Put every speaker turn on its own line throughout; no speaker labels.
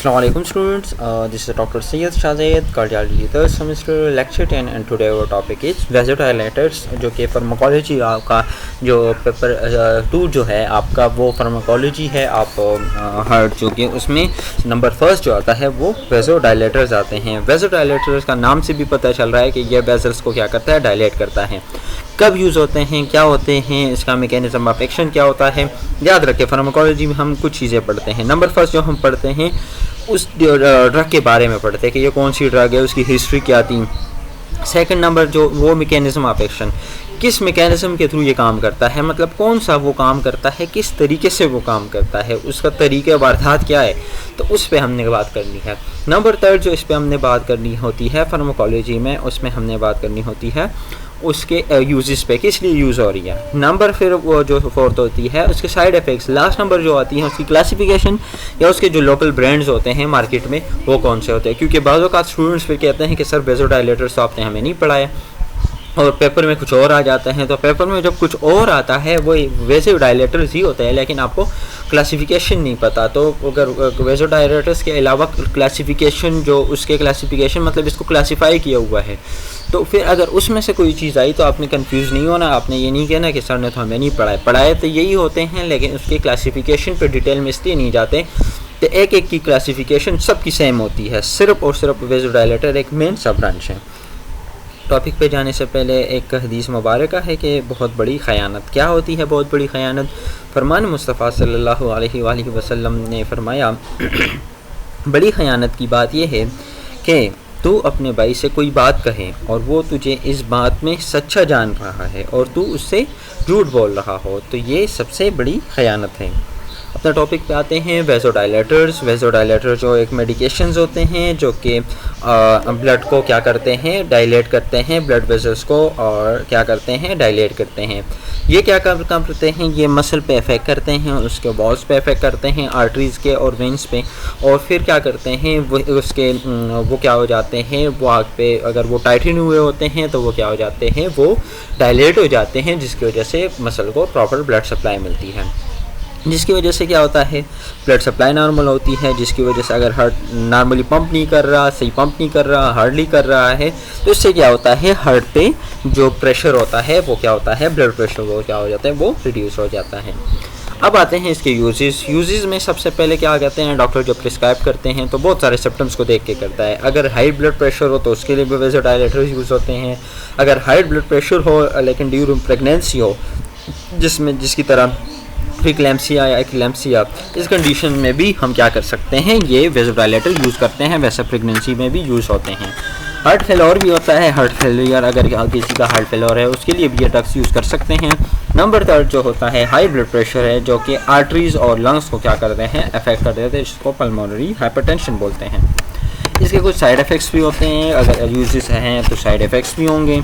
Assalamu alaikum students, this is Dr. Syed Shahzayed, cardiology 3rd semester, lecture 10 and today our topic is vasodilators जो कि pharmacology आपका जो paper 2 जो है आपका वो फार्माकोलॉजी है। आप हार्ट जो कि उसमें नंबर फर्स्ट जो आता है वो वेसोडाइलेटर्स आते हैं। वेसोडाइलेटर्स का नाम से भी पता चल रहा है कि ये वेसल्स को क्या करता है, डायलेट करता है। कब यूज़ होते हैं, क्या होते हैं, इसका मैकेनिज्म ऑफ एक्शन क्या होता है, याद रखें फार्माकोलॉजी में हम कुछ चीज़ें पढ़ते हैं। नंबर फर्स्ट जो हम पढ़ते हैं उस ड्रग के बारे में पढ़ते हैं कि ये कौन सी ड्रग है, उसकी हिस्ट्री क्या थी। सेकंड नंबर जो वो मैकेनिज्म ऑफ एक्शन, किस मैकेनिज्म के थ्रू ये काम करता है, मतलब कौन सा वो काम करता है, किस तरीके से वो काम करता है, उसका तरीक़ा वारदात क्या है, तो उस पर हमने बात करनी है। नंबर थर्ड जो इस पर हमने बात करनी होती है फार्माकोलॉजी में, उसमें हमने बात करनी होती है उसके यूजेस पे, किस लिए यूज़ हो रही है। नंबर फिर वो जो फोर्थ होती है उसके साइड इफ़ेक्ट्स। लास्ट नंबर जो आती है उसकी क्लासिफिकेशन या उसके जो लोकल ब्रांड्स होते हैं मार्केट में वो कौन से होते हैं, क्योंकि बाज़ औक़ात स्टूडेंट्स फिर कहते हैं कि सर वेसोडाइलेटर्स तो आपने हमें नहीं पढ़ाया और पेपर में कुछ और आ जाते हैं। तो पेपर में जब कुछ और आता है वो वेसोडाइलेटर्स ही होते हैं, लेकिन आपको क्लासिफिकेशन नहीं पता। तो अगर वेसोडाइलेटर्स के अलावा क्लासिफिकेशन जो उसके क्लासिफिकेशन मतलब इसको क्लासीफाई किया हुआ है, तो फिर अगर उसमें से कोई चीज़ आई तो आपने कंफ्यूज नहीं होना। आपने ये नहीं कहना कि सर ने तो हमें नहीं पढ़ाए तो यही होते हैं, लेकिन उसके क्लासिफिकेशन पर डिटेल में इसलिए नहीं जाते तो एक एक की क्लासिफिकेशन सबकी सेम होती है। सिर्फ और सिर्फ वेसोडाइलेटर एक मेन सब ब्रांच है। टॉपिक पे जाने से पहले एक हदीस मुबारक है कि बहुत बड़ी ख़यानत क्या होती है। बहुत बड़ी ख़यानत, फरमान मुस्तफ़ा सल्लल्लाहु अलैहि वसल्लम ने फरमाया बड़ी ख़यानत की बात यह है कि तू अपने भाई से कोई बात कहे और वो तुझे इस बात में सच्चा जान रहा है और तू उससे झूठ बोल रहा हो, तो ये सबसे बड़ी ख़यानत है। अपने टॉपिक पे आते हैं वेसोडाइलेटर्स। वेसोडाइलेटर जो एक मेडिकेशंस होते हैं जो कि ब्लड को क्या करते हैं, डायलेट करते हैं, ब्लड वेसल्स को, और क्या करते हैं, डायलेट करते हैं। ये क्या काम करते हैं, ये मसल पे इफ़ेक्ट करते हैं, उसके वॉल्स पे इफ़ेक्ट करते हैं, आर्टरीज़ के और वेंस पे, और फिर क्या करते हैं वो क्या हो जाते हैं, वो आग पे अगर वो टाइटन हुए होते हैं तो वो क्या हो जाते हैं, वो डायलेट हो जाते हैं, जिसकी वजह से मसल को प्रॉपर ब्लड सप्लाई मिलती है, जिसकी वजह से क्या होता है, ब्लड सप्लाई नॉर्मल होती है, जिसकी वजह से अगर हार्ट नॉर्मली पंप नहीं कर रहा, सही पंप नहीं कर रहा, हार्डली कर रहा है, तो इससे क्या होता है, हार्ट पे जो प्रेशर होता है वो क्या होता है, ब्लड प्रेशर वो क्या हो जाता है, वो रिड्यूस हो जाता है। अब आते हैं इसके यूजेस में। सबसे पहले क्या कहते हैं, डॉक्टर जो प्रिस्क्राइब करते हैं तो बहुत सारे सिम्टम्स को देख के करता है। अगर हाई ब्लड प्रेशर हो तो उसके लिए भी वेसोडाइलेटर्स यूज़ होते हैं। अगर हाई ब्लड प्रेशर हो लेकिन ड्यूरिंग प्रेगनेंसी हो, जिसकी तरह प्रीक्लैम्सिया या एक्लैम्सिया, इस कंडीशन में भी हम क्या कर सकते हैं, ये वेसोडाइलेटर यूज़ करते हैं। वैसे प्रेगनेंसी में भी यूज़ होते हैं। हार्ट फेलियर भी होता है, हार्ट फेलियर अगर किसी का हार्ट फेलियर है उसके लिए भी ये ड्रग्स यूज़ कर सकते हैं। नंबर थर्ड जो होता है हाई ब्लड प्रेशर है, जो कि आर्टरीज़ और लंग्स को क्या करते हैं, अफेक्ट कर देते हैं, जिसको पल्मोनरी हाइपरटेंशन बोलते हैं। इसके कुछ साइड इफ़ेक्ट्स भी होते हैं, अगर यूजेस हैं तो साइड इफ़ेक्ट्स भी होंगे।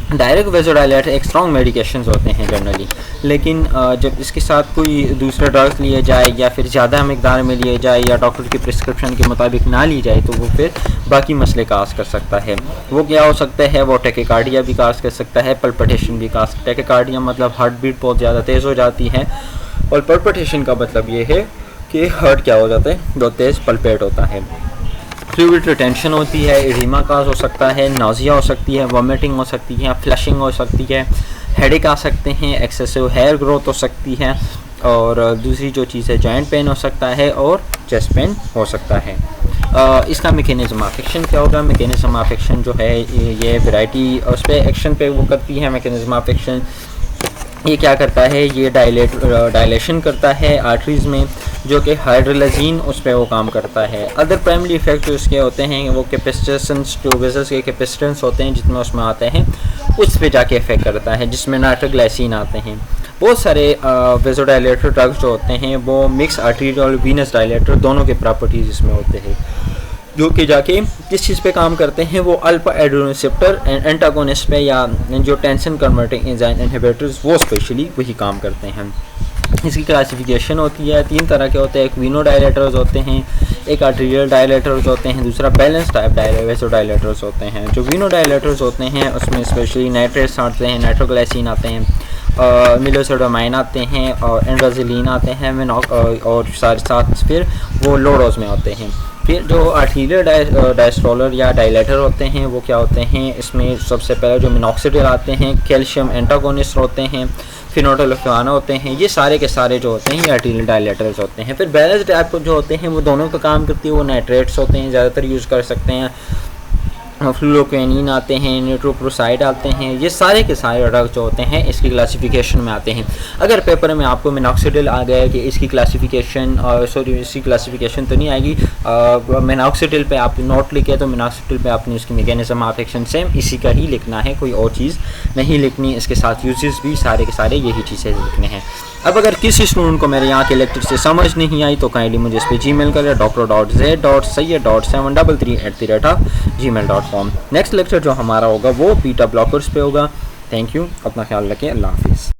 डायरेक्ट वेसोडाइलेटर एक स्ट्रॉन्ग मेडिकेशंस होते हैं जनरली, लेकिन जब इसके साथ कोई दूसरे ड्रग्स लिए जाए या फिर ज़्यादा मकदार में लिए जाए या डॉक्टर की प्रिस्क्रिप्शन के मुताबिक ना ली जाए तो वो फिर बाकी मसले काज कर सकता है। वो क्या हो सकता है, वो टैकीकार्डिया भी काज कर सकता है, पल्पिटेशन भी काज। टैकीकार्डिया मतलब हार्ट बीट बहुत ज़्यादा तेज़ हो जाती है, और पल्पिटेशन का मतलब ये है कि हार्ट क्या हो जाता है, बहुत तेज़ पल्पेट होता है। फ्लूइड रिटेंशन होती है, एडिमा काज हो सकता है, नाजिया हो सकती है, वॉमिटिंग हो सकती है, फ्लशिंग हो सकती है, हेडेक आ सकते हैं, एक्सेसिव हेयर ग्रोथ हो सकती है, और दूसरी जो चीज़ है जॉइंट पेन हो सकता है, और चेस्ट पेन हो सकता है। इसका मैकेनिज्म ऑफ एक्शन क्या होगा, मैकेनिज्म ऑफ एक्शन जो है ये वैरायटी उस पर एक्शन पे वो करती है। मैकेनिज्म ऑफ एक्शन ये क्या करता है, ये डायलेशन करता है आर्टरीज़ में, जो कि हाइड्रोलाजीन उस पर वो काम करता है। अदर प्राइमरी इफेक्ट जो इसके होते हैं वो कैपेसिटेंस, जो वेसल्स के कैपेसिटेंस होते हैं जितने उसमें आते हैं उस पे जाके इफेक्ट करता है, जिसमें नाइट्रोग्लाइसिन आते हैं। बहुत सारे वेसोडाइलेटर ड्रग्स जो होते हैं वो मिक्स आर्टेरियल और वीनस डायलेटर दोनों के प्रॉपर्टीज़ इसमें होते हैं, जो कि जाके किस चीज़ पे काम करते हैं, वो अल्फा एड्रेनोरेसेप्टर एंटागोनिस्ट पे या जो टेंशन कन्वर्टिंग एंजाइम इनहिबिटर्स वो स्पेशली वही काम करते हैं। इसकी क्लासिफिकेशन होती है, 3 तरह के होते हैं। एक वीनोडाइलेटर्स होते हैं, एक आर्टेरियल डायलेटर्स होते हैं, दूसरा बैलेंस टाइप वेसोडाइलेटर्स होते हैं। जो वीनोडाइलेटर्स होते हैं उसमें स्पेशली नाइट्रेट्स आते हैं, नाइट्रोग्लाइसिन आते हैं, मिलोसोडामाइन आते हैं और एंड्रोजिलिन आते हैं और साथ साथ फिर वो लो डोज में होते हैं। फिर जो आर्टीरियल डायस्ट्रोलर या डायलेटर होते हैं वो क्या होते हैं, इसमें सबसे पहले जो मिनॉक्सिडिल आते हैं, कैल्शियम एंटागोनिस्ट होते हैं, फिनोटोलिफाना होते हैं, ये सारे के सारे जो होते हैं ये आर्टीरियल डायलेटर्स होते हैं। फिर बैलेंस टाइप जो होते हैं वो दोनों का काम करती है, वो नाइट्रेट्स होते हैं, ज़्यादातर यूज़ कर सकते हैं। फ्लूरोक्विनिन आते हैं, निट्रोप्रोसाइड आते हैं, ये सारे के सारे ड्रग जो होते हैं इसकी क्लासिफिकेशन में आते हैं। अगर पेपर में आपको मिनॉक्सिडिल आ गया कि इसकी क्लासिफिकेशन इसकी क्लासिफिकेशन तो नहीं आएगी, मिनॉक्सिडिल पे आप नोट लिखे तो मिनॉक्सिडिल पे आपने उसकी मैकेनिज्म ऑफ एक्शन सेम इसी का ही लिखना है, कोई और चीज़ नहीं लिखनी। इसके साथ यूजेस भी सारे के सारे यही चीज़ें लिखने हैं। अब अगर किसी स्टूडेंट को मेरे यहाँ के लेक्चर से समझ नहीं आई तो काइंडली मुझे इस पर जीमेल करें dr.z.sayed.733@gmail.com। नेक्स्ट लेक्चर जो हमारा होगा वो बीटा ब्लॉकर्स पे होगा। थैंक यू, अपना ख्याल रखें, अल्लाह हाफिज़।